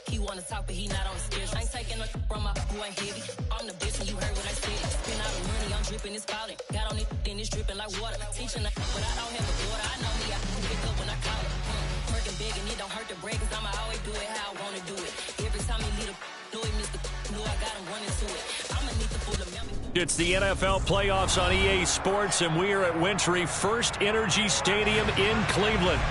He wanna talk, but he not on the schedule. I ain't taking no from my who ain't heavy. I'm the bitch, and you heard what I said. Spend all the money, I'm dripping, it's falling. Got on it, then it's dripping like water. Teaching her, but I don't have a daughter. I know me, I can pick up when I call her. Working big, and it don't hurt to break, cause I'ma always do it how I wanna do it. Every time he lead a know he missed the know I got him running to it. I'ma need the full amount. It's the NFL playoffs on EA Sports, and we are at Wintry First Energy Stadium in Cleveland.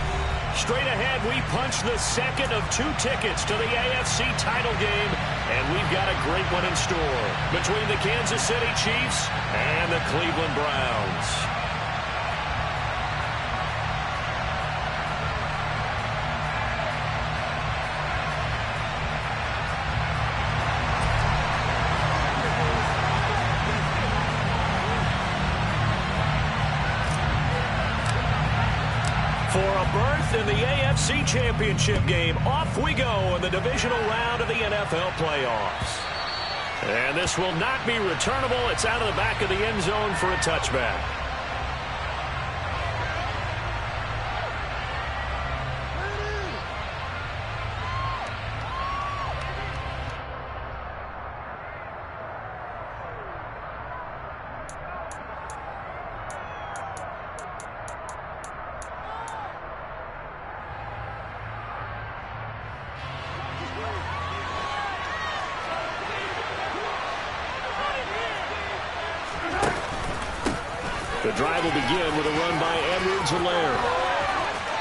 Straight ahead, we punch the second of 2 tickets to the AFC title game, and we've got a great one in store between the Kansas City Chiefs and the Cleveland Browns. For a berth in the AFC Championship game, off we go in the divisional round of the NFL playoffs. And this will not be returnable. It's out of the back of the end zone for a touchback. The drive will begin with a run by Edwards-Helaire.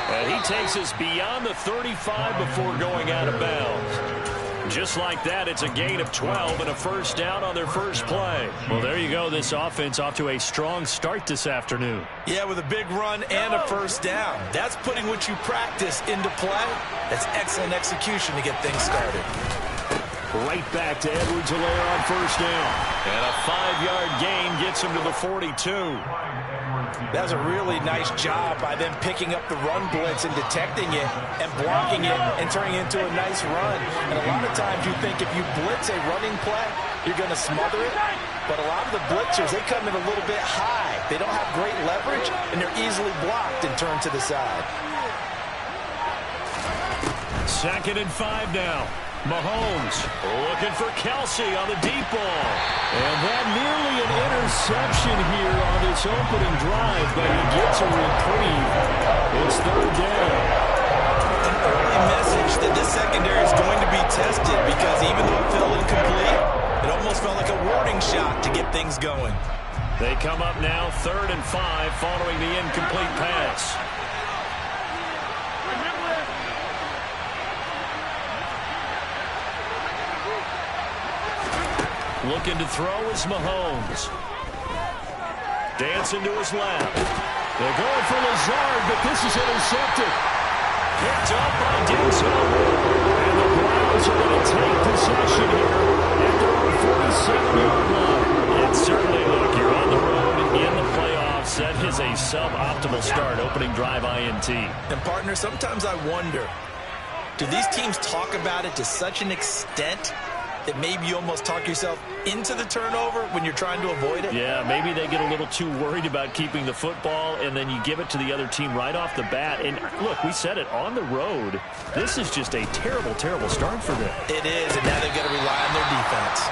And he takes us beyond the 35 before going out of bounds. Just like that, it's a gain of 12 and a first down on their first play. Well, there you go. This offense off to a strong start this afternoon. Yeah, with a big run and a first down. That's putting what you practice into play. That's excellent execution to get things started. Right back to Edwards-Helaire on first down. And a 5-yard gain gets him to the 42. That was a really nice job by them picking up the run blitz and detecting it and blocking it and turning it into a nice run. And a lot of times you think if you blitz a running play, you're going to smother it. But a lot of the blitzers, they come in a little bit high. They don't have great leverage, and they're easily blocked and turned to the side. 2nd and 5 now. Mahomes looking for Kelsey on the deep ball. And that nearly an interception here on this opening drive, but he gets a reprieve. It's 3rd down. An early message that this secondary is going to be tested because even though it fell incomplete, it almost felt like a warning shot to get things going. They come up now 3rd and 5 following the incomplete pass. Looking to throw is Mahomes. Dancing to his left. They're going for Lazard, but this is intercepted. Picked up by Denzel. And the Browns are going to take possession here at their own 47-yard line. And certainly, look, you're on the road in the playoffs. That is a suboptimal start, opening drive INT. And, partner, sometimes I wonder, do these teams talk about it to such an extent that maybe you almost talk yourself into the turnover when you're trying to avoid it? Yeah, maybe they get a little too worried about keeping the football, and then you give it to the other team right off the bat. And look, we said it, on the road, this is just a terrible, terrible start for them. It is, and now they've got to rely on their defense.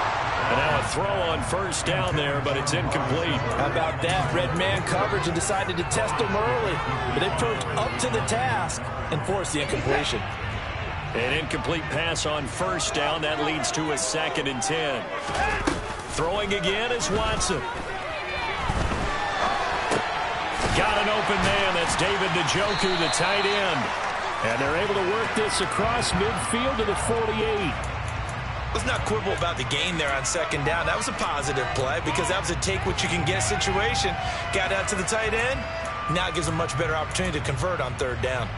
And now a throw on first down there, but it's incomplete. How about that? Red man coverage and decided to test them early. But they proved up to the task and forced the incompletion. An incomplete pass on first down. That leads to a 2nd and 10. Throwing again is Watson. Got an open man. That's David Njoku, the tight end. And they're able to work this across midfield to the 48. Let's not quibble about the gain there on 2nd down. That was a positive play because that was a take-what-you-can-get situation. Got out to the tight end. Now it gives them a much better opportunity to convert on 3rd down.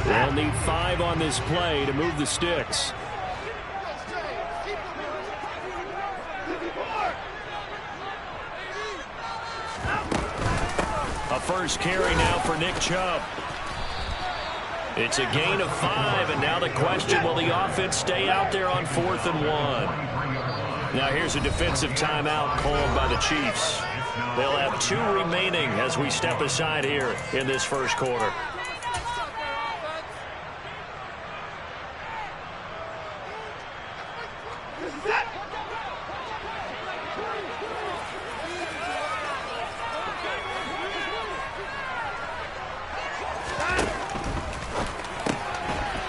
They'll need 5 on this play to move the sticks. A first carry now for Nick Chubb. It's a gain of 5, and now the question, will the offense stay out there on 4th and 1? Now here's a defensive timeout called by the Chiefs. They'll have 2 remaining as we step aside here in this first quarter.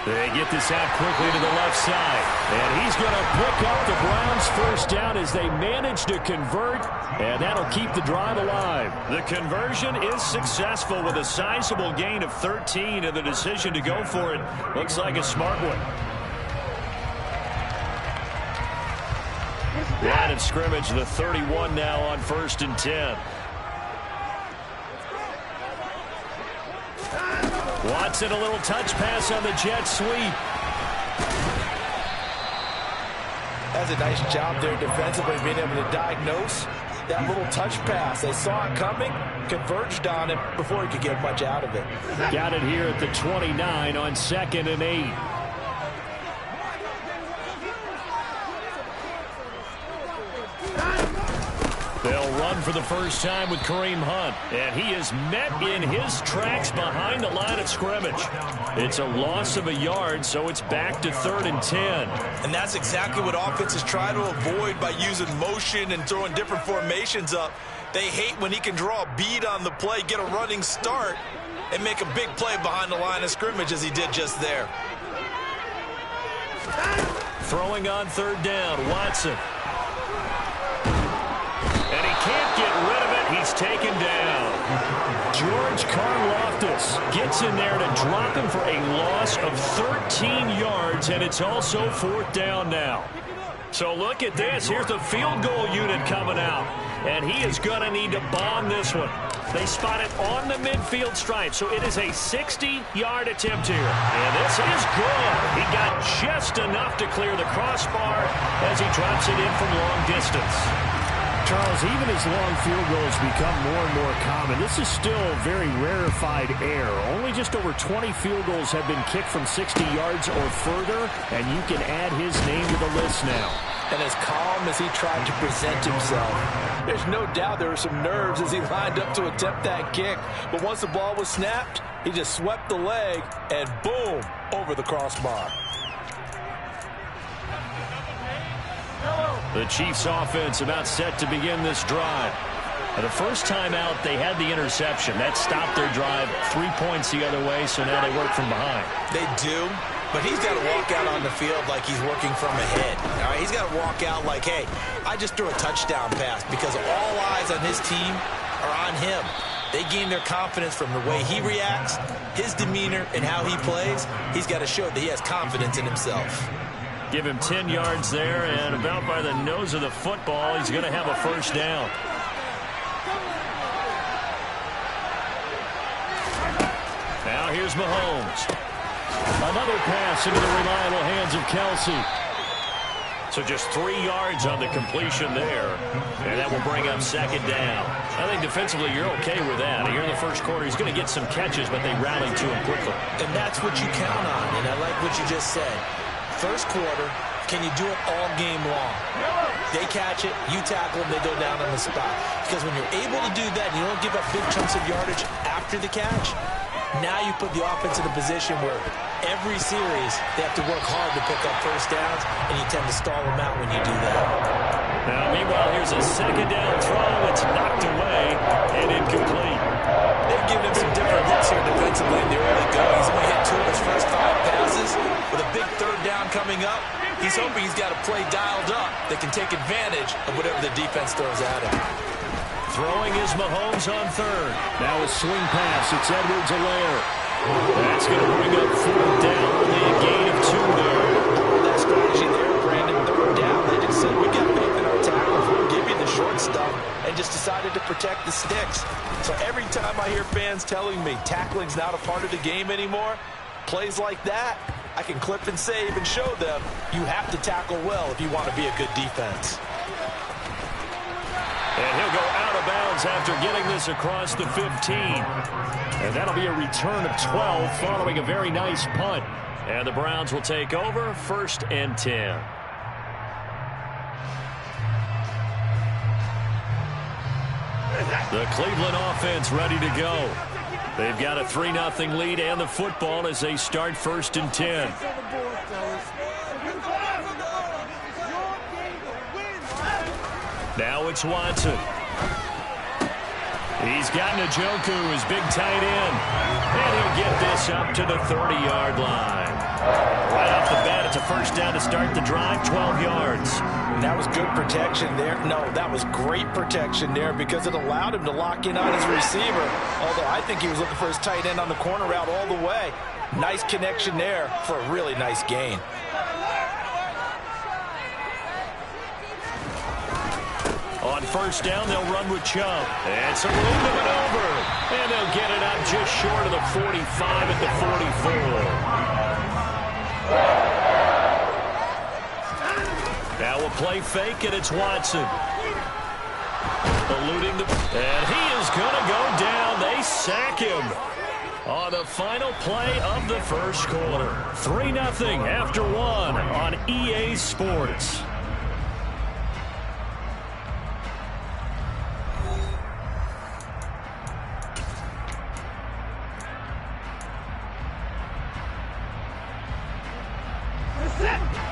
They get this out quickly to the left side. And he's going to pick up the Browns' first down as they manage to convert. And that'll keep the drive alive. The conversion is successful with a sizable gain of 13. And the decision to go for it looks like a smart one. Line of scrimmage, the 31 now on 1st and 10. Watson, a little touch pass on the jet sweep. That's a nice job there defensively, being able to diagnose that little touch pass. They saw it coming, converged on it before he could get much out of it. Got it here at the 29 on 2nd and 8. They'll run for the first time with Kareem Hunt, and he is met in his tracks behind the line of scrimmage. It's a loss of a yard, so it's back to 3rd and 10. And that's exactly what offenses try to avoid by using motion and throwing different formations up. They hate when he can draw a bead on the play, get a running start, and make a big play behind the line of scrimmage as he did just there. Throwing on 3rd down, Watson. And he can't get rid of it. He's taken down. George Karlaftis gets in there to drop him for a loss of 13 yards, and it's also 4th down now. So look at this. Here's the field goal unit coming out, and he is going to need to bomb this one. They spot it on the midfield stripe, so it is a 60-yard attempt here. And this is good. He got just enough to clear the crossbar as he drops it in from long distance. Charles, even as long field goals become more and more common, this is still very rarefied air. Only just over 20 field goals have been kicked from 60 yards or further, and you can add his name to the list now. And as calm as he tried to present himself, there's no doubt there were some nerves as he lined up to attempt that kick. But once the ball was snapped, he just swept the leg and boom, over the crossbar. The Chiefs offense about set to begin this drive. The first time out, they had the interception. That stopped their drive 3 points the other way, so now they work from behind. They do, but he's got to walk out on the field like he's working from ahead. All right, he's got to walk out like, hey, I just threw a touchdown pass, because all eyes on his team are on him. They gain their confidence from the way he reacts, his demeanor, and how he plays. He's got to show that he has confidence in himself. Give him 10 yards there, and about by the nose of the football, he's going to have a first down. Now here's Mahomes. Another pass into the reliable hands of Kelsey. So just 3 yards on the completion there, and that will bring up 2nd down. I think defensively you're okay with that. Here in the first quarter, he's going to get some catches, but they rallied to him quickly. And that's what you count on, and I like what you just said. First quarter, can you do it all game long? They catch it, you tackle them, they go down on the spot. Because when you're able to do that, and you don't give up big chunks of yardage after the catch, now you put the offense in a position where every series they have to work hard to pick up first downs, and you tend to stall them out when you do that. Now, meanwhile, here's a 2nd down throw. It's knocked away and incomplete. They've given him some different looks here defensively in the early go. He's only hit 2 of his first 5 passes. With a big 3rd down coming up, he's hoping he's got a play dialed up that can take advantage of whatever the defense throws at him. Throwing is Mahomes on 3rd. Now a swing pass. It's Edwards-Helaire. That's going to bring up 4th down. Only a gain of 2 there. That strategy there, Brandon, 3rd down. They just said, we got faith in our tackles. We'll give you the short stuff, and just decided to protect the sticks. So every time I hear fans telling me tackling's not a part of the game anymore, plays like that, I can clip and save and show them you have to tackle well if you want to be a good defense. And he'll go out of bounds after getting this across the 15. And that'll be a return of 12 following a very nice punt. And the Browns will take over 1st and 10. The Cleveland offense ready to go. They've got a 3-0 lead and the football as they start 1st and 10. Now it's Watson. He's got Njoku, his big tight end. And he'll get this up to the 30-yard line. Right off the bat, it's a first down to start the drive, 12 yards. That was good protection there. No, that was great protection there because it allowed him to lock in on his receiver. Although I think he was looking for his tight end on the corner route all the way. Nice connection there for a really nice gain. On first down, they'll run with Chubb. And some room to maneuver. And they'll get it up just short of the 45 at the 44. Now a play fake, and it's Watson. Eluding the... And he is going to go down. They sack him on the final play of the first quarter. 3-0 after 1 on EA Sports.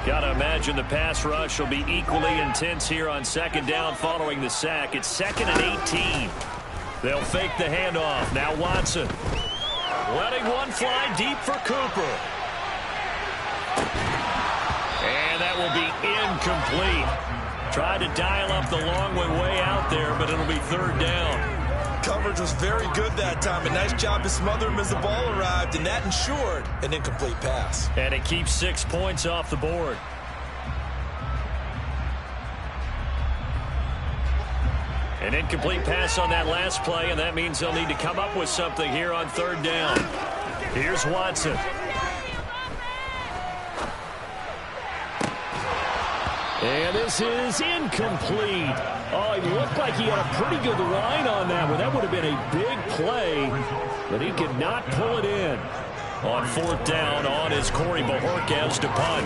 Got to imagine the pass rush will be equally intense here on second down following the sack. It's 2nd and 18. They'll fake the handoff. Now Watson. Letting one fly deep for Cooper. And that will be incomplete. Tried to dial up the long way out there, but it'll be 3rd down. Coverage was very good that time. A nice job to smother him as the ball arrived, and that ensured an incomplete pass. And it keeps 6 points off the board. An incomplete pass on that last play, and that means they'll need to come up with something here on 3rd down. Here's Watson. And this is incomplete. Oh, he looked like he had a pretty good line on that one. That would have been a big play, but he could not pull it in. On 4th down, on is Corey Bajorquez to punt.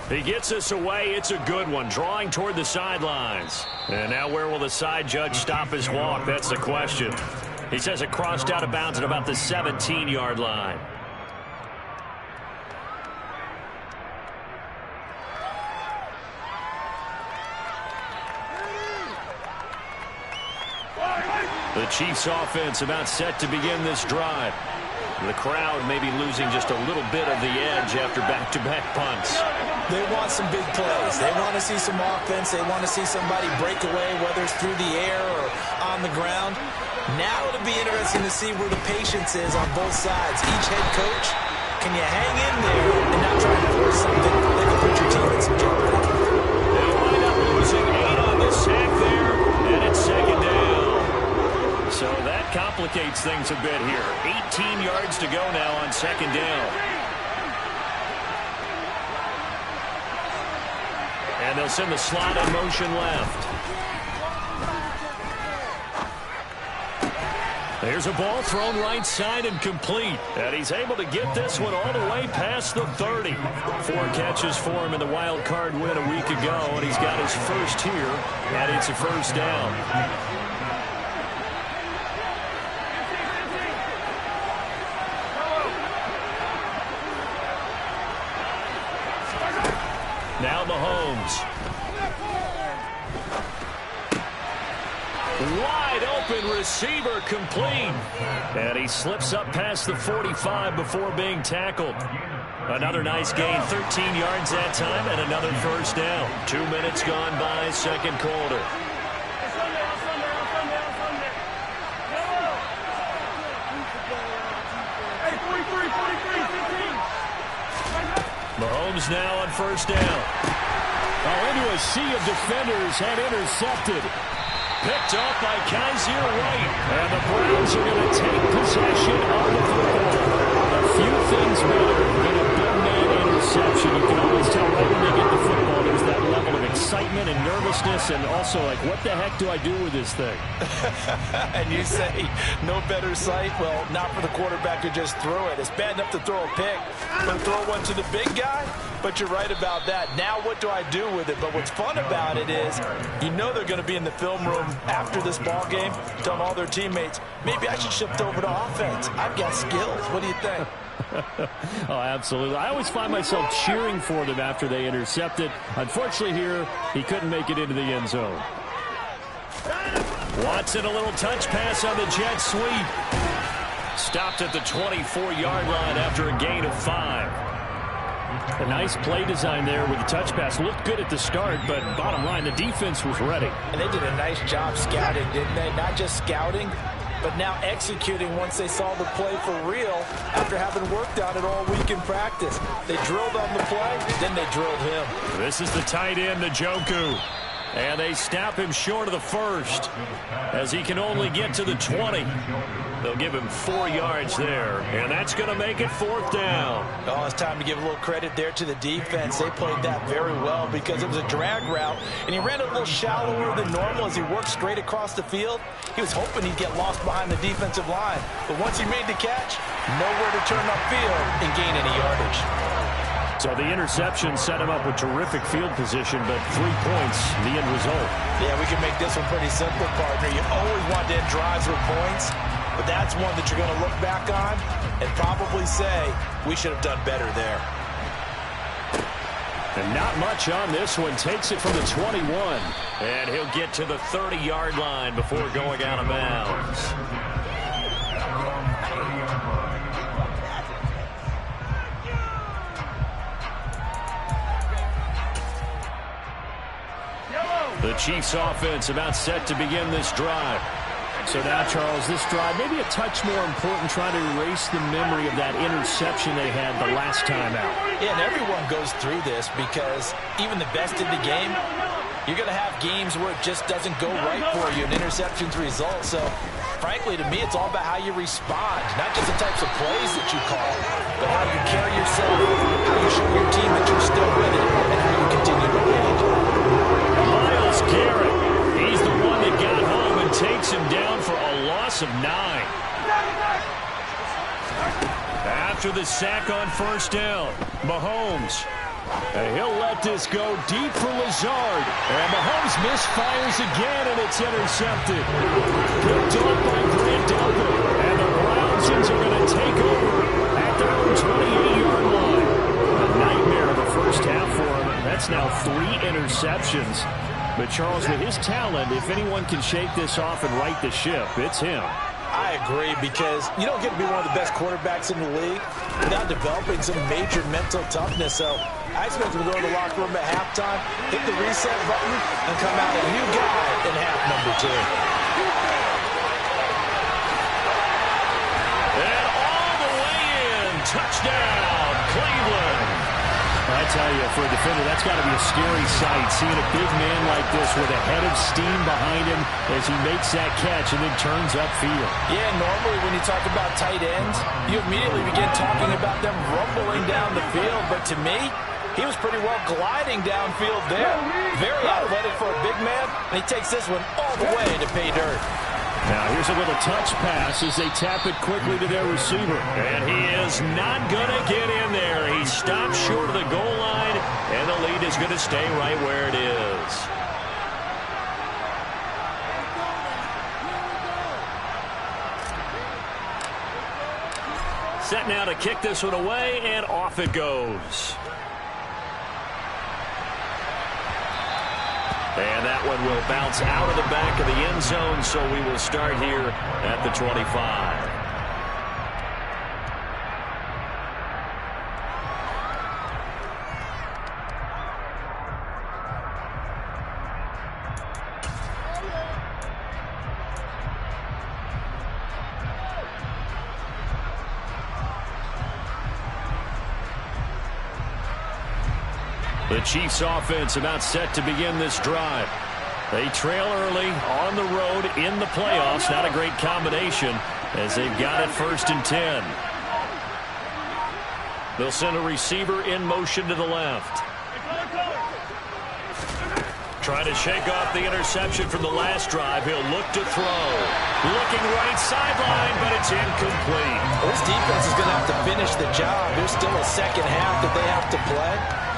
He gets us away. It's a good one, drawing toward the sidelines. And now where will the side judge stop his walk? That's the question. He says it crossed out of bounds at about the 17-yard line. The Chiefs offense about set to begin this drive. The crowd may be losing just a little bit of the edge after back-to-back punts. They want some big plays. They want to see some offense. They want to see somebody break away, whether it's through the air or on the ground. Now it'll be interesting to see where the patience is on both sides. Each head coach, can you hang in there and not try to force something that could put your team in some jeopardy? They'll wind up losing 8 on the sack there, and it's 2nd down. So that complicates things a bit here. 18 yards to go now on 2nd down. And they'll send the slot in motion left. There's a ball thrown right side and complete. And he's able to get this one all the way past the 30. 4 catches for him in the wild card win a week ago, and he's got his first here, and it's a first down. Now Mahomes. Wide open receiver complete. And he slips up past the 45 before being tackled. Another nice gain, 13 yards that time, and another first down. 2 minutes gone by, second quarter. Mahomes now on first down. Oh, into a sea of defenders and intercepted. Picked off by Kaiser White. And the Browns are going to take possession of the football. A few things better than a big man interception, you can always tell right when they get the football, there's that level of excitement and nervousness, and also like, what the heck do I do with this thing? And you say, no better sight? Well, not for the quarterback to just throw it. It's bad enough to throw a pick, but throw one to the big guy? But you're right about that. Now what do I do with it? But what's fun about it is, you know they're going to be in the film room after this ball game, telling all their teammates, maybe I should shift over to offense. I've got skills. What do you think? Oh, absolutely. I always find myself cheering for them after they intercept it. Unfortunately here, he couldn't make it into the end zone. Watson, a little touch pass on the jet sweep. Stopped at the 24-yard line after a gain of 5. A nice play design there with the touch pass. Looked good at the start, but bottom line, the defense was ready. And they did a nice job scouting, didn't they? Not just scouting, but now executing once they saw the play for real after having worked on it all week in practice. They drilled on the play, then they drilled him. This is the tight end, Njoku. And they snap him short of the first as he can only get to the 20. They'll give him 4 yards there, and that's going to make it 4th down. Oh, it's time to give a little credit there to the defense. They played that very well because it was a drag route, and he ran it a little shallower than normal as he worked straight across the field. He was hoping he'd get lost behind the defensive line, but once he made the catch, nowhere to turn upfield and gain any yardage. So the interception set him up with terrific field position, but 3 points, the end result. Yeah, we can make this one pretty simple, partner. You always want to end drives with points, but that's one that you're going to look back on and probably say, we should have done better there. And not much on this one. Takes it from the 21. And he'll get to the 30-yard line before going out of bounds. The Chiefs offense about set to begin this drive. So now, Charles, this drive maybe a touch more important, trying to erase the memory of that interception they had the last time out. Yeah, and everyone goes through this because even the best in the game, you're going to have games where it just doesn't go right for you, and interceptions result. So, frankly, to me, it's all about how you respond, not just the types of plays that you call, but how you carry yourself, how you show your team that you're still with it, and how you continue to lead. Myles Garrett, he's the one that got home and takes him down for a loss of 9. After the sack on first down, Mahomes. He'll let this go deep for Lazard. And Mahomes misfires again, and it's intercepted. Picked off by Grant Delpit. And the Browns are going to take over at their own 28-yard line. A nightmare of the first half for him. That's now 3 interceptions. But, Charles, with his talent, if anyone can shake this off and right the ship, it's him. I agree, because you don't get to be one of the best quarterbacks in the league without developing some major mental toughness. So I expect him to go in the locker room at halftime, hit the reset button, and come out a new guy in half number 2. And all the way in. Touchdown, Cleveland. I tell you, for a defender, that's got to be a scary sight, seeing a big man like this with a head of steam behind him as he makes that catch and then turns upfield. Yeah, normally when you talk about tight ends, you immediately begin talking about them rumbling down the field. But to me, he was pretty well gliding downfield there. Very athletic for a big man, and he takes this one all the way to pay dirt. Now here's a little touch pass as they tap it quickly to their receiver. And he is not going to get in there. He stops short of the goal line, and the lead is going to stay right where it is. Set now to kick this one away, and off it goes. And that one will bounce out of the back of the end zone, so we will start here at the 25. The Chiefs offense about set to begin this drive. They trail early on the road in the playoffs. Not a great combination as they've got it 1st and 10. They'll send a receiver in motion to the left. Trying to shake off the interception from the last drive. He'll look to throw. Looking right sideline, but it's incomplete. This defense is going to have to finish the job. There's still a second half that they have to play.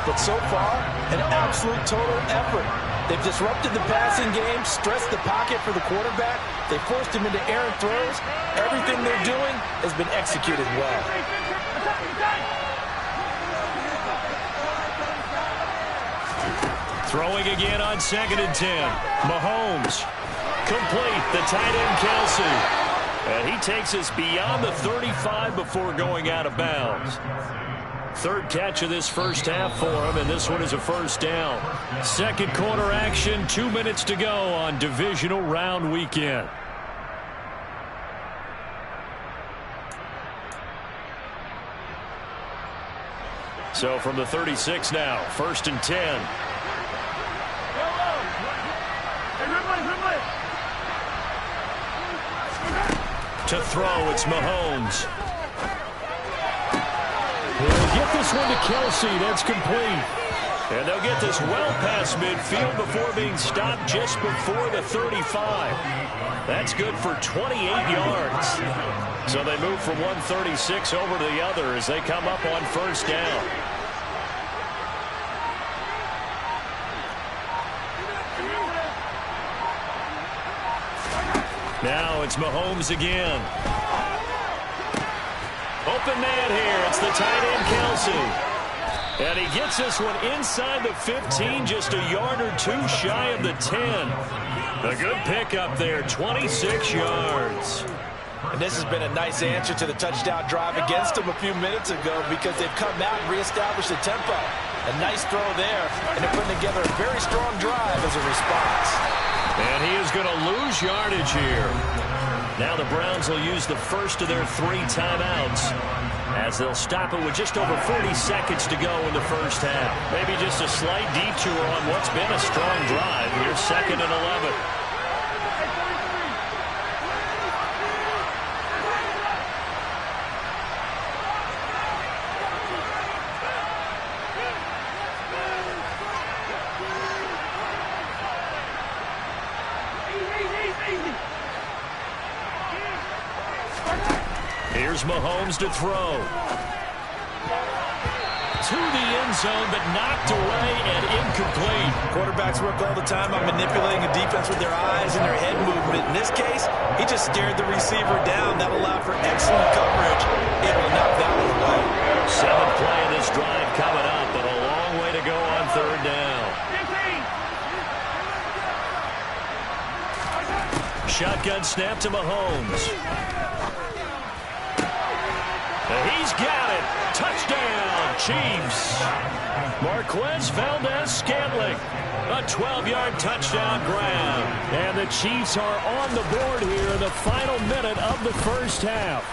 But so far, an absolute total effort. They've disrupted the passing game, stressed the pocket for the quarterback. They forced him into errant throws. Everything they're doing has been executed well. Throwing again on 2nd and 10. Mahomes. Complete. The tight end, Kelsey. And he takes us beyond the 35 before going out of bounds. Third catch of this first half for him, and this one is a first down. Second quarter action, 2 minutes to go on divisional round weekend. So from the 36 now, 1st and 10. To throw, it's Mahomes. He'll get this one to Kelsey. That's complete. And they'll get this well past midfield before being stopped just before the 35. That's good for 28 yards. So they move from 136 over to the other as they come up on first down. Now it's Mahomes again. Open man here. It's the tight end, Kelsey. And he gets this one inside the 15, just a yard or two shy of the 10. A good pickup there, 26 yards. And this has been a nice answer to the touchdown drive against them a few minutes ago because they've come out and reestablished the tempo. A nice throw there, and they're putting together a very strong drive as a response. And he is going to lose yardage here. Now the Browns will use the first of their 3 timeouts as they'll stop it with just over 40 seconds to go in the first half. Maybe just a slight detour on what's been a strong drive. Here's 2nd and 11. Here's Mahomes to throw. To the end zone, but knocked away and incomplete. Quarterbacks work all the time on manipulating a defense with their eyes and their head movement. In this case, he just stared the receiver down. That allowed for excellent coverage. Able to knock that one away. 7th play of this drive coming up, but a long way to go on 3rd down. Shotgun snap to Mahomes. He's got it. Touchdown, Chiefs. Marquez Valdez-Scantling. A 12-yard touchdown grab. And the Chiefs are on the board here in the final minute of the first half.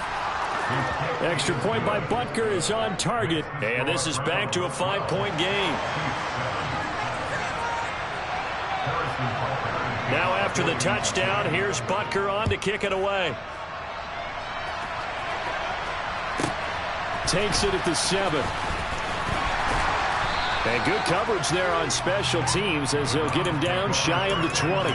Extra point by Butker is on target. And this is back to a 5-point game. Now after the touchdown, here's Butker on to kick it away. Takes it at the 7. And good coverage there on special teams as they'll get him down shy of the 20.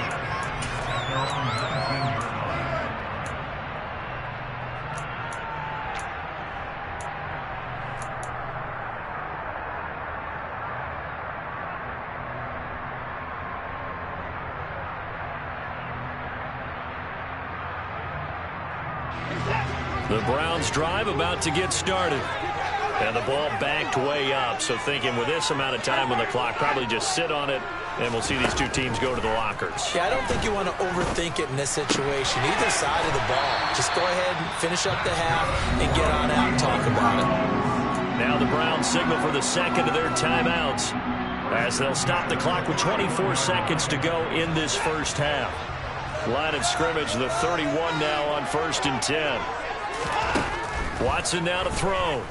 The Browns drive about to get started. And the ball backed way up. So thinking with this amount of time on the clock, probably just sit on it, and we'll see these two teams go to the lockers. Yeah, I don't think you want to overthink it in this situation. Either side of the ball. Just go ahead and finish up the half and get on out and talk about it. Now the Browns signal for the 2nd of their timeouts as they'll stop the clock with 24 seconds to go in this first half. Line of scrimmage, the 31 now on 1st and 10. Watson now to throw.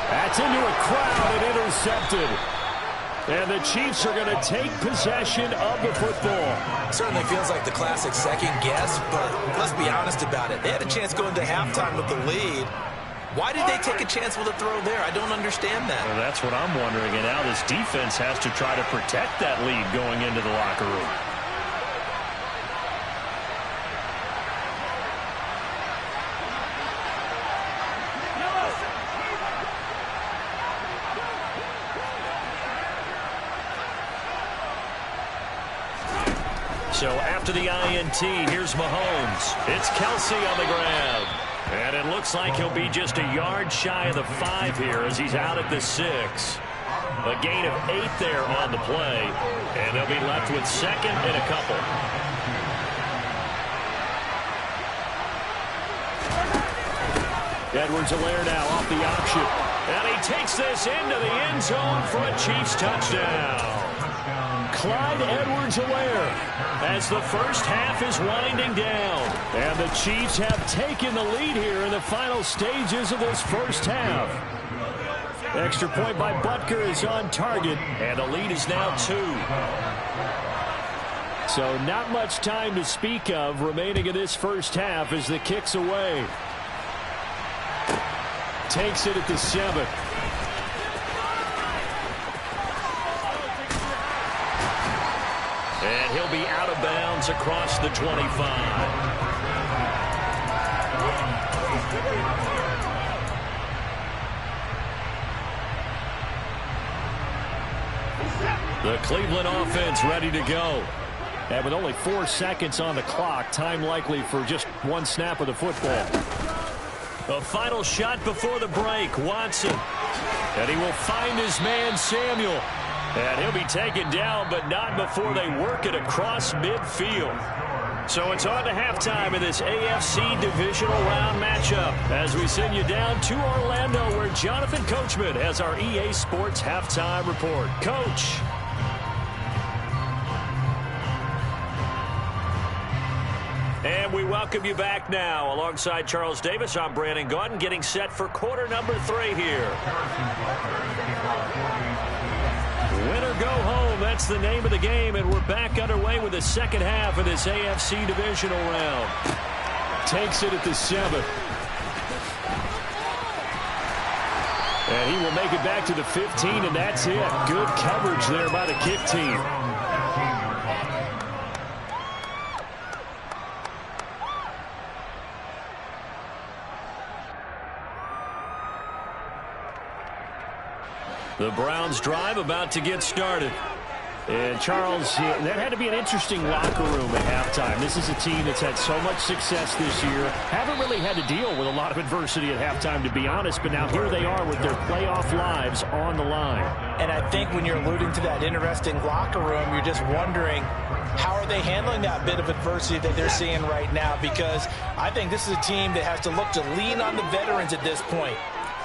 That's into a crowd and intercepted. And the Chiefs are going to take possession of the football. Certainly feels like the classic 2nd guess, but let's be honest about it. They had a chance going to halftime with the lead. Why did they take a chance with a throw there? I don't understand that. Well, that's what I'm wondering. And now this defense has to try to protect that lead going into the locker room. So after the INT, here's Mahomes. It's Kelsey on the ground. And it looks like he'll be just a yard shy of the 5 here as he's out at the 6. A gain of 8 there on the play. And they'll be left with second and a couple. Edwards-Helaire now off the option. And he takes this into the end zone for a Chiefs touchdown. Clyde Edwards-Helaire as the first half is winding down. And the Chiefs have taken the lead here in the final stages of this first half. Extra point by Butker is on target, and the lead is now 2. So not much time to speak of remaining in this first half as the kick's away. Takes it at the 7. And he'll be out of bounds across the 25. The Cleveland offense ready to go. And with only 4 seconds on the clock, time likely for just one snap of the football. A final shot before the break, Watson. And he will find his man, Samuel. And he'll be taken down, but not before they work it across midfield. So it's on to halftime in this AFC divisional round matchup as we send you down to Orlando where Jonathan Coachman has our EA Sports halftime report. Coach. And we welcome you back now. Alongside Charles Davis, I'm Brandon Gaudin getting set for quarter number 3 here. Win or go home, that's the name of the game, and we're back underway with the second half of this AFC divisional round. Takes it at the 7. And he will make it back to the 15, and that's it. Good coverage there by the kick team. The Browns drive about to get started. And Charles, that had to be an interesting locker room at halftime. This is a team that's had so much success this year. Haven't really had to deal with a lot of adversity at halftime, to be honest. But now here they are with their playoff lives on the line. And I think when you're alluding to that interesting locker room, you're just wondering, how are they handling that bit of adversity that they're seeing right now? Because I think this is a team that has to look to lean on the veterans at this point.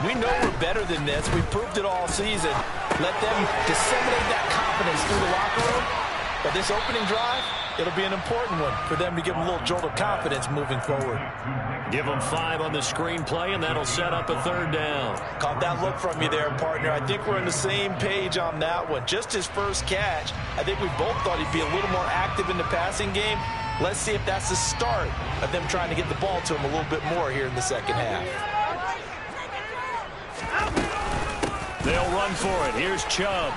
We know we're better than this. We've proved it all season. Let them disseminate that confidence through the locker room. But this opening drive, it'll be an important one for them to give them a little jolt of confidence moving forward. Give them 5 on the screenplay, and that'll set up a 3rd down. Caught that look from you there, partner. I think we're on the same page on that one. Just his first catch, I think we both thought he'd be a little more active in the passing game. Let's see if that's the start of them trying to get the ball to him a little bit more here in the second half. They'll run for it. Here's Chubb.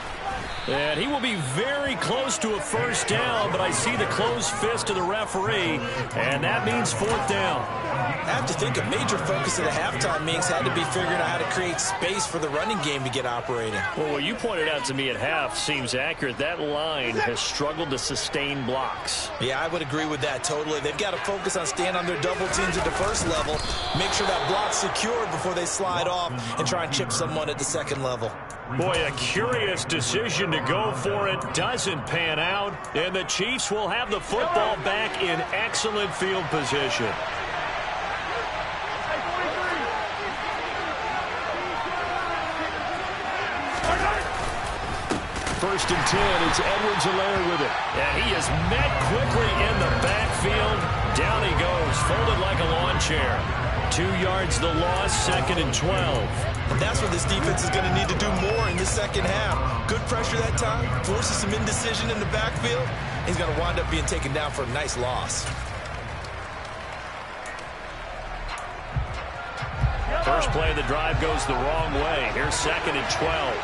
And he will be very close to a first down, but I see the closed fist of the referee, and that means 4th down. I have to think a major focus of the halftime meetings had to be figuring out how to create space for the running game to get operating. Well, what you pointed out to me at half seems accurate. That line has struggled to sustain blocks. Yeah, I would agree with that totally. They've got to focus on staying on their double teams at the first level, make sure that block's secured before they slide off and try and chip someone at the second level. Boy, a curious decision to go for it. Doesn't pan out, and the Chiefs will have the football back in excellent field position. First and 10, it's Edwards-Helaire with it. And he is met quickly in the backfield. Down he goes, folded like a lawn chair. 2 yards the loss, 2nd and 12. That's what this defense is going to need to do more in the second half. Good pressure that time, forces some indecision in the backfield. He's going to wind up being taken down for a nice loss. First play of the drive goes the wrong way. Here's 2nd and 12.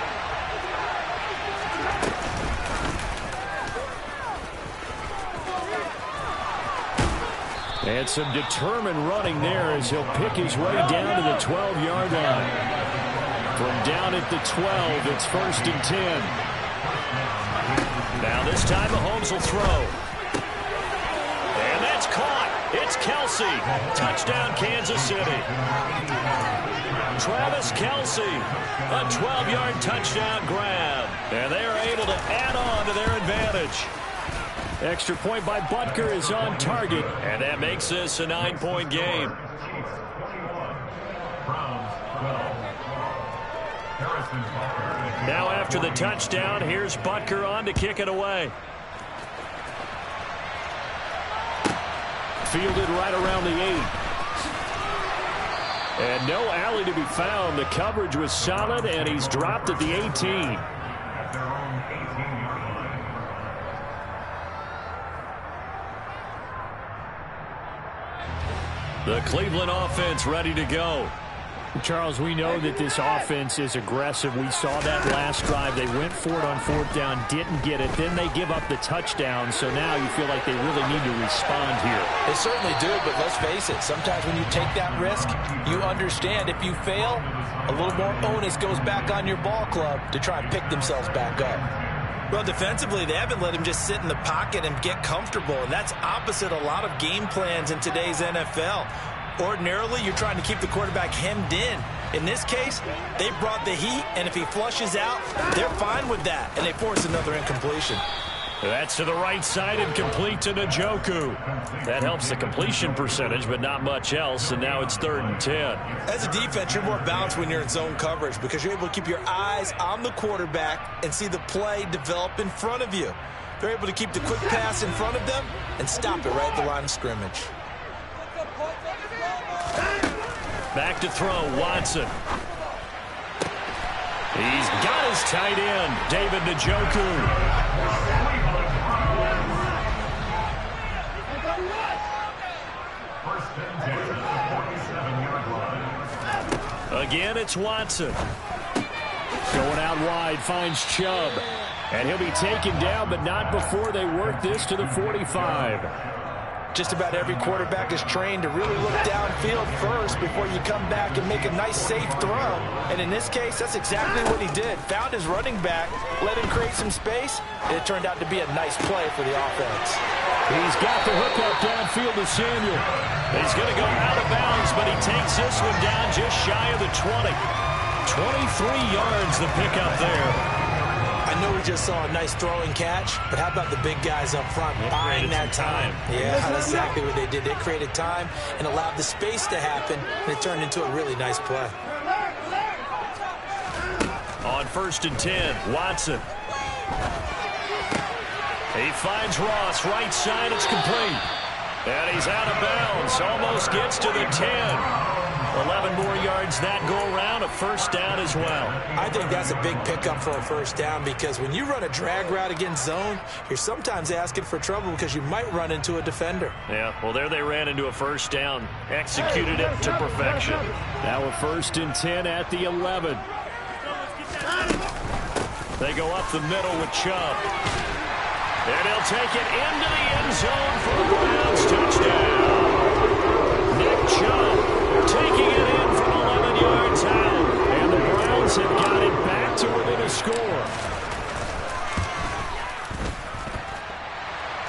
And some determined running there as he'll pick his way down to the 12-yard line. From down at the 12, it's 1st and 10. Now this time Mahomes will throw. And that's caught. It's Kelsey. Touchdown, Kansas City. Travis Kelsey, a 12-yard touchdown grab. And they are able to add on to their advantage. Extra point by Butker is on target, and that makes this a 9-point game. Now after the touchdown, here's Butker on to kick it away. Fielded right around the 8. And no alley to be found. The coverage was solid, and he's dropped at the 18. The Cleveland offense ready to go. Charles, we know that this offense is aggressive. We saw that last drive. They went for it on 4th down, didn't get it. Then they give up the touchdown. So now you feel like they really need to respond here. They certainly do, but let's face it. Sometimes when you take that risk, you understand if you fail, a little more onus goes back on your ball club to try and pick themselves back up. Well, defensively, they haven't let him just sit in the pocket and get comfortable, and that's opposite a lot of game plans in today's NFL. Ordinarily, you're trying to keep the quarterback hemmed in. In this case, they brought the heat, and if he flushes out, they're fine with that, and they force another incompletion. That's to the right side and complete to Njoku. That helps the completion percentage, but not much else, and now it's 3rd and 10. As a defense, you're more balanced when you're in zone coverage because you're able to keep your eyes on the quarterback and see the play develop in front of you. They're able to keep the quick pass in front of them and stop it right at the line of scrimmage. Back to throw, Watson. He's got his tight end, David Njoku. Again, it's Watson. Going out wide, finds Chubb. And he'll be taken down, but not before they work this to the 45. Just about every quarterback is trained to really look downfield first before you come back and make a nice, safe throw. And in this case, that's exactly what he did. Found his running back, let him create some space, and it turned out to be a nice play for the offense. He's got the hookup downfield to Samuel. He's going to go out of bounds, but he takes this one down just shy of the 20. 23 yards the pickup there. I know we just saw a nice throwing catch, but how about the big guys up front buying that time? Yeah, that's exactly what they did. They created time and allowed the space to happen, and it turned into a really nice play. On 1st and 10, Watson. He finds Ross, right side, it's complete. And he's out of bounds, almost gets to the 10. 11 more yards that go around, a 1st down as well. I think that's a big pickup for a 1st down because when you run a drag route against zone, you're sometimes asking for trouble because you might run into a defender. Yeah, well, there they ran into a 1st down, executed it to perfection. Now a 1st and 10 at the 11. They go up the middle with Chubb. And he'll take it into the end zone for a Browns touchdown. Nick Chubb taking it in from 11 yards out. And the Browns have got it back to within a score.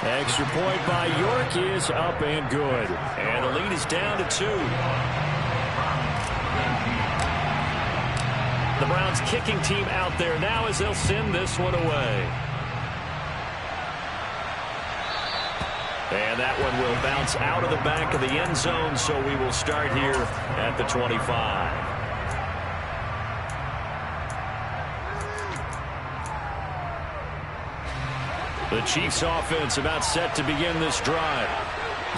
Extra point by York is up and good. And the lead is down to 2. The Browns kicking team out there now as they'll send this one away. And that one will bounce out of the back of the end zone, so we will start here at the 25. The Chiefs offense about set to begin this drive.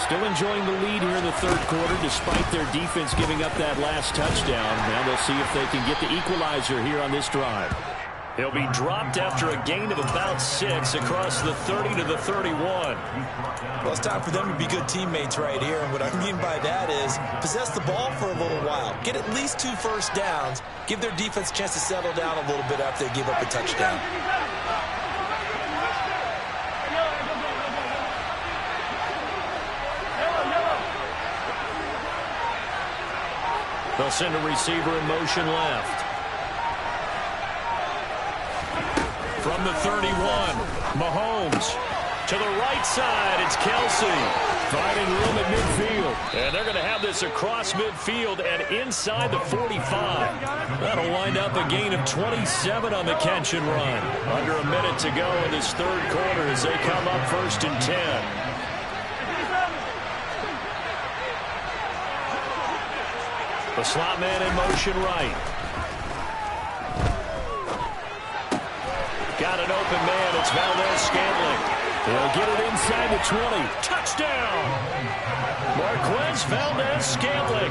Still enjoying the lead here in the 3rd quarter despite their defense giving up that last touchdown. Now they'll see if they can get the equalizer here on this drive. He'll be dropped after a gain of about 6 across the 30 to the 31. Well, it's time for them to be good teammates right here. And what I mean by that is possess the ball for a little while. Get at least 2 first downs. Give their defense a chance to settle down a little bit after they give up a touchdown. They'll send a receiver in motion left. From the 31, Mahomes. To the right side, it's Kelsey. Finding room at midfield. And they're going to have this across midfield and inside the 45. That'll wind up a gain of 27 on the catch and run. Under a minute to go in this third quarter as they come up 1st and 10. The slot man in motion right. Got an open man. It's Valdez-Scantling. They'll get it inside the 20. Touchdown! Marquez Valdez-Scantling.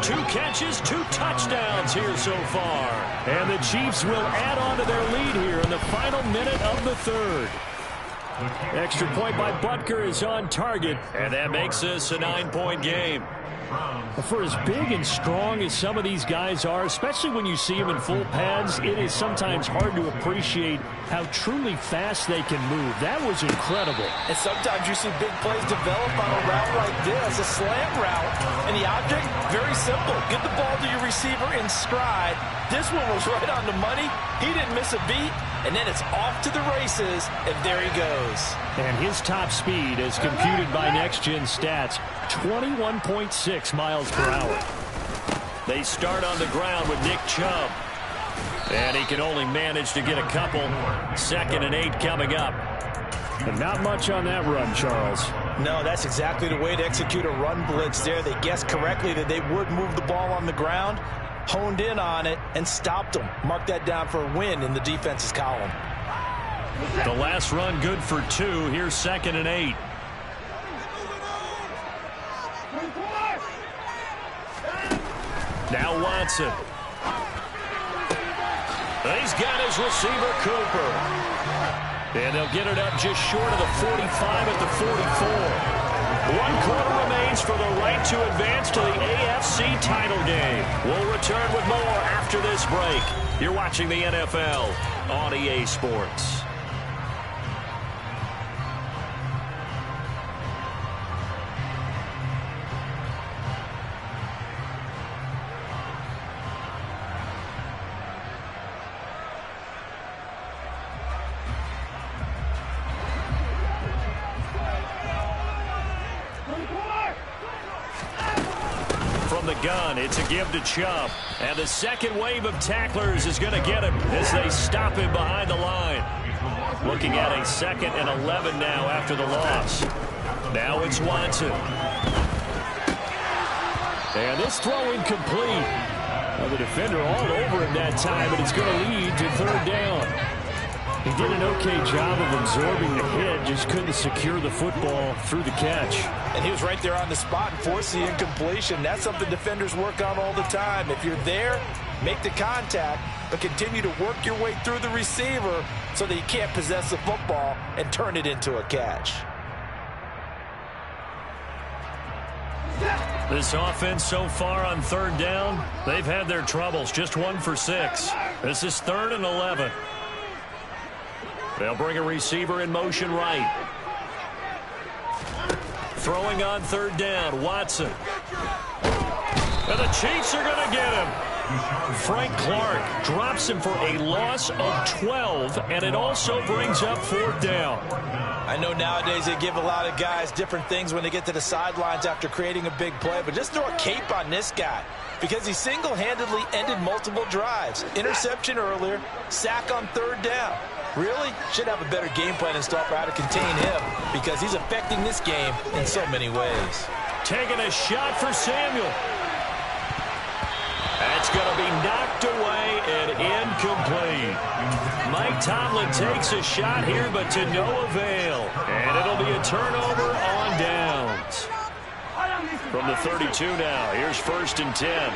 2 catches, 2 touchdowns here so far. And the Chiefs will add on to their lead here in the final minute of the third. Extra point by Butker is on target. And that makes this a 9-point game. For as big and strong as some of these guys are, especially when you see them in full pads, it is sometimes hard to appreciate how truly fast they can move. That was incredible. And sometimes you see big plays develop on a route like this, a slant route. And the object, very simple. Get the ball to your receiver in stride. This one was right on the money. He didn't miss a beat. And then it's off to the races, and there he goes. And his top speed, as computed by Next Gen Stats, 21.6 miles per hour. They start on the ground with Nick Chubb. And he can only manage to get a couple. 2nd and 8 coming up. And not much on that run, Charles. No, that's exactly the way to execute a run blitz there. They guessed correctly that they would move the ball on the ground, honed in on it, and stopped them. Mark that down for a win in the defense's column. The last run good for 2. Here's 2nd and 8. Now Watson. He's got his receiver, Cooper. And they'll get it up just short of the 45 at the 44. 1 quarter remains for the right to advance to the AFC title game. We'll return with more after this break. You're watching the NFL on EA Sports. The gun, it's a give to Chubb, and the second wave of tacklers is going to get him as they stop him behind the line. Looking at a 2nd and 11 now after the loss. Now it's Watson, and this throw incomplete. Well, the defender all over him that time, but it's going to lead to 3rd down. He did an okay job of absorbing the hit, just couldn't secure the football through the catch. And he was right there on the spot and forced the incompletion. That's something defenders work on all the time. If you're there, make the contact, but continue to work your way through the receiver so that you can't possess the football and turn it into a catch. This offense so far on 3rd down, they've had their troubles. Just 1 for 6. This is 3rd and 11. They'll bring a receiver in motion right. Throwing on 3rd down, Watson. And the Chiefs are going to get him. Frank Clark drops him for a loss of 12, and it also brings up 4th down. I know nowadays they give a lot of guys different things when they get to the sidelines after creating a big play, but just throw a cape on this guy because he single-handedly ended multiple drives. Interception earlier, sack on 3rd down. Really should have a better game plan installed for how to contain him because he's affecting this game in so many ways. Taking a shot for Samuel. That's going to be knocked away and incomplete. Mike Tomlin takes a shot here, but to no avail. And it'll be a turnover on downs. From the 32 now, here's 1st and 10.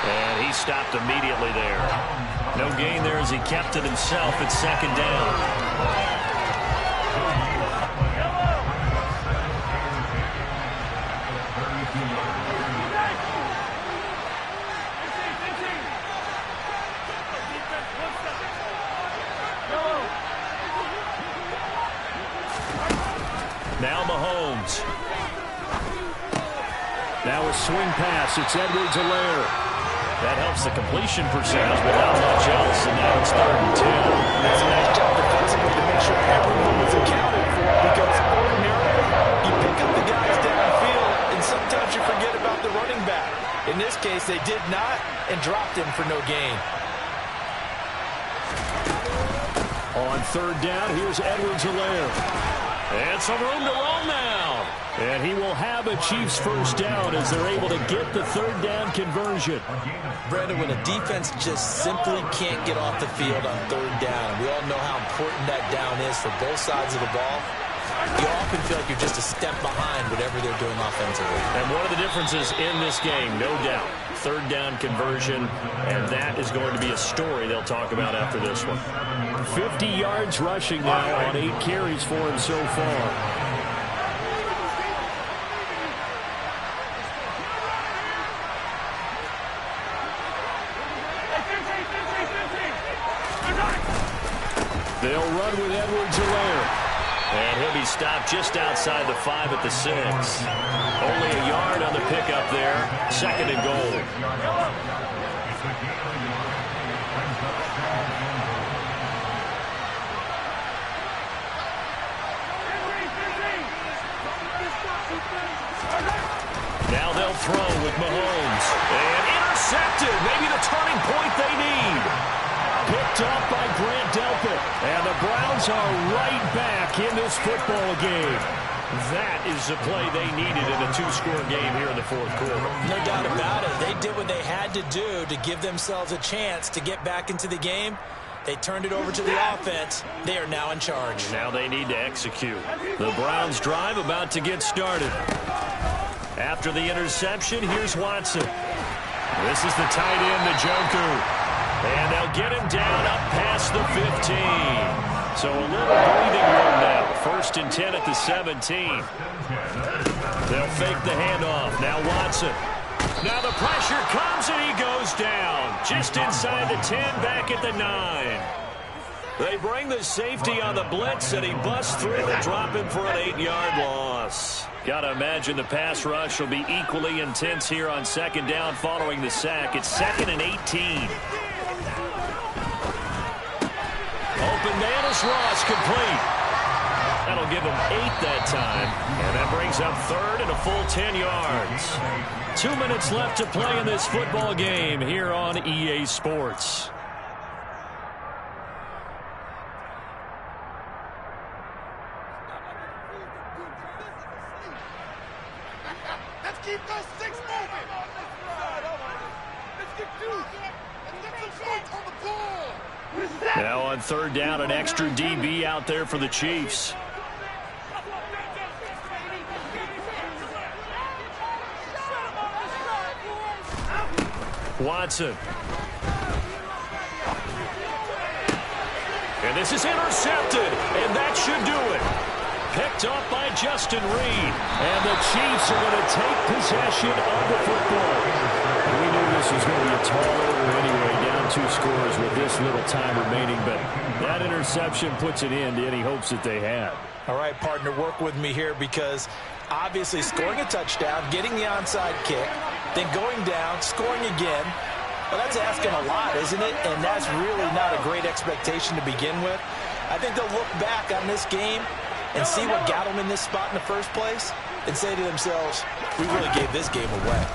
And he stopped immediately there. No gain there as he kept it himself at second down. Now Mahomes. Now a swing pass. It's Edwards-Helaire. That helps the completion percentage, but not much else. And now it's 3rd and 10. That's a nice job defensively to make sure everyone was accounted for, because ordinarily you pick up the guys downfield, and sometimes you forget about the running back. In this case, they did not, and dropped him for no gain. On 3rd down, here's Edwards-Helaire. And some room to roam now. And he will have a Chiefs first down as they're able to get the 3rd down conversion. Brandon, when a defense just simply can't get off the field on 3rd down, we all know how important that down is for both sides of the ball. You often feel like you're just a step behind whatever they're doing offensively. And one of the differences in this game, no doubt, 3rd down conversion, and that is going to be a story they'll talk about after this one. 50 yards rushing now on 8 carries for him so far. They'll run with Edwards-Helaire. And he'll be stopped just outside the 5 at the 6. Only a yard on the pickup there. 2nd and goal. Now they'll throw with Mahomes. And intercepted. Maybe the turning point they need. Picked off by Grant Delpit. And the Browns are right back in this football game. That is the play they needed in a 2-score game here in the 4th quarter. No doubt about it. They did what they had to do to give themselves a chance to get back into the game. They turned it over to the offense. They are now in charge. Now they need to execute. The Browns drive about to get started. After the interception, here's Watson. This is the tight end, Njoku. And they'll get him down up past the 15. So a little breathing room now. 1st and 10 at the 17. They'll fake the handoff. Now Watson. Now the pressure comes and he goes down. Just inside the 10, back at the 9. They bring the safety on the blitz and he busts through and drop him for an 8-yard loss. Got to imagine the pass rush will be equally intense here on 2nd down following the sack. It's 2nd and 18. Open man is Ross, complete. That'll give him 8 that time. And that brings up 3rd and a full 10 yards. 2 minutes left to play in this football game here on EA Sports. Let's keep those 6 moving. Let's get 2. Let's get some points on the ball. Now on 3rd down, an extra DB out there for the Chiefs. Watson. And this is intercepted, and that should do it. Picked off by Justin Reed. And the Chiefs are going to take possession of the football. We knew this was going to be a tall order anyway, down 2 scores with this little time remaining, but that interception puts an end to any hopes that they had. All right, partner, work with me here, because obviously scoring a touchdown, getting the onside kick, then going down, scoring again, well, that's asking a lot, isn't it? And that's really not a great expectation to begin with. I think they'll look back on this game and see what got them in this spot in the first place and say to themselves, we really gave this game away.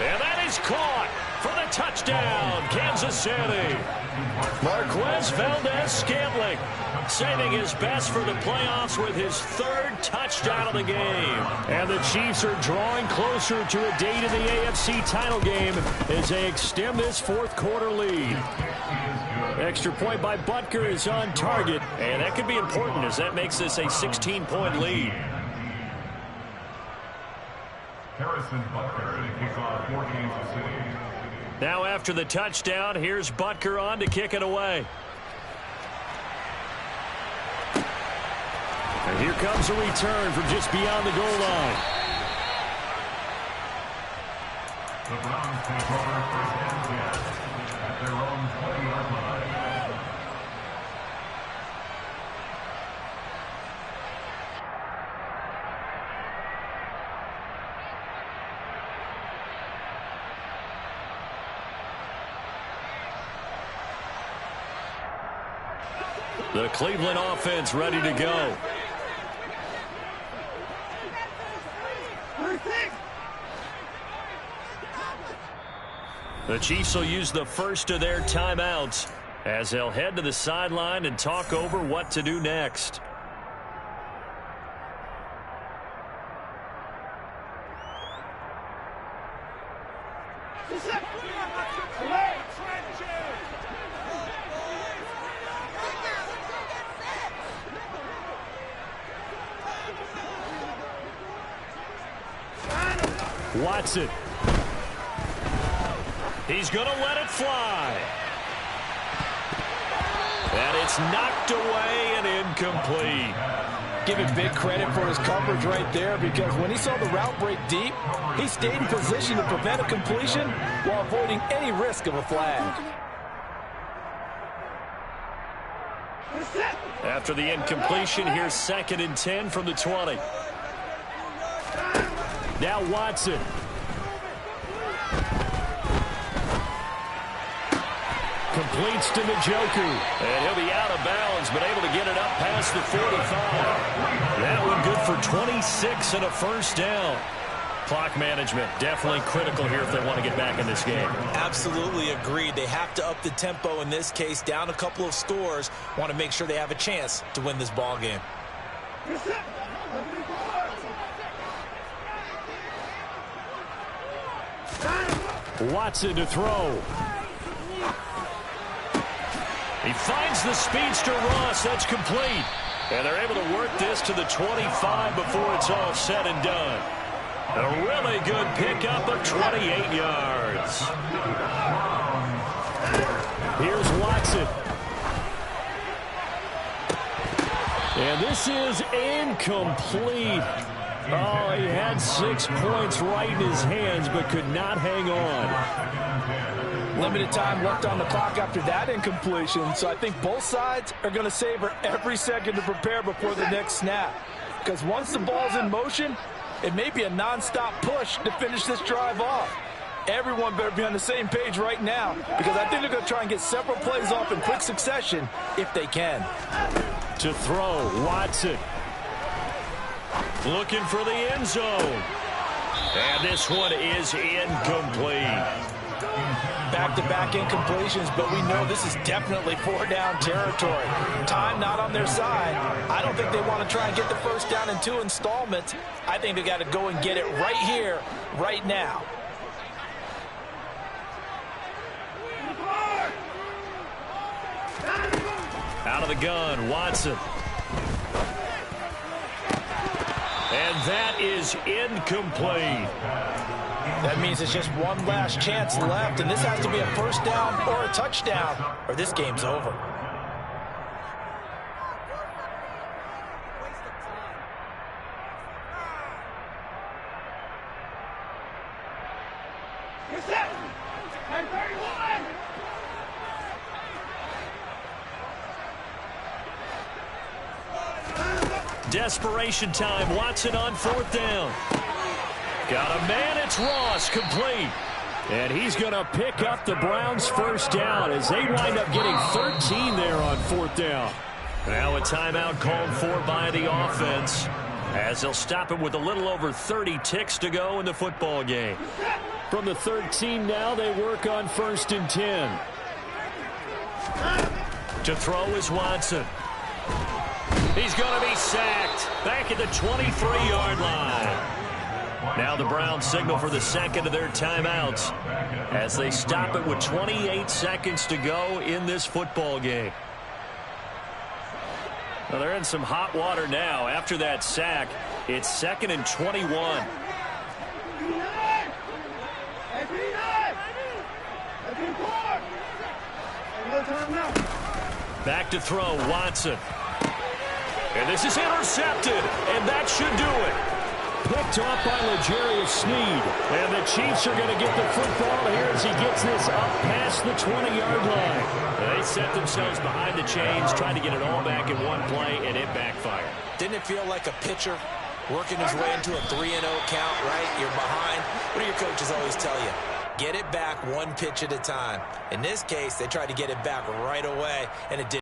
And that is caught for the touchdown, Kansas City. Marquez Valdez-Scantling saving his best for the playoffs with his 3rd touchdown of the game. And the Chiefs are drawing closer to a date in the AFC title game as they extend this 4th quarter lead. Extra point by Butker is on target, and that could be important as that makes this a 16-point lead. Now after the touchdown, here's Butker on to kick it away. And here comes a return from just beyond the goal line. The Browns take over first and 10 at their own 20-yard line. The Cleveland offense ready to go. The Chiefs will use the first of their timeouts as they'll head to the sideline and talk over what to do next. Watson. He's going to let it fly. And it's knocked away and incomplete. Give him big credit for his coverage right there, because when he saw the route break deep, he stayed in position to prevent a completion while avoiding any risk of a flag. After the incompletion, here's 2nd and 10 from the 20. Now Watson. Completes to Njoku. And he'll be out of bounds, but able to get it up past the 45. That one good for 26 and a first down. Clock management definitely critical here if they want to get back in this game. Absolutely agreed. They have to up the tempo in this case, down a couple of scores. Want to make sure they have a chance to win this ball game. Watson to throw. He finds the speedster Ross. That's complete. And they're able to work this to the 25 before it's all said and done. A really good pickup of 28 yards. Here's Watson. And this is incomplete. Oh, he had 6 points right in his hands, but could not hang on. Limited time left on the clock after that incompletion, so I think both sides are going to savor every second to prepare before the next snap. Because once the ball's in motion, it may be a non-stop push to finish this drive off. Everyone better be on the same page right now, because I think they're going to try and get several plays off in quick succession if they can. To throw, Watson. Looking for the end zone. And this one is incomplete. Back-to-back incompletions, but we know this is definitely 4-down territory. Time not on their side. I don't think they want to try and get the first down in 2 installments. I think they got to go and get it right here, right now. Out of the gun, Watson. And that is incomplete. That means it's just one last chance left, and this has to be a first down or a touchdown, or this game's over. Desperation time. Watson on 4th down. Got a man. It's Ross. Complete. And he's going to pick up the Browns' first down as they wind up getting 13 there on 4th down. Now a timeout called for by the offense as they'll stop it with a little over 30 ticks to go in the football game. From the 13 now, they work on 1st and 10. To throw is Watson. He's going to be sacked back at the 23-yard line. Now the Browns signal for the second of their timeouts as they stop it with 28 seconds to go in this football game. Well, they're in some hot water now. After that sack, it's 2nd and 21. Back to throw, Watson. And this is intercepted, and that should do it. Picked off by L'Jarius Sneed. And the Chiefs are going to get the football here as he gets this up past the 20-yard line. They set themselves behind the chains, trying to get it all back in one play, and it backfired. Didn't it feel like a pitcher working his way into a 3-0 count, right? You're behind. What do your coaches always tell you? Get it back one pitch at a time. In this case, they tried to get it back right away, and it didn't.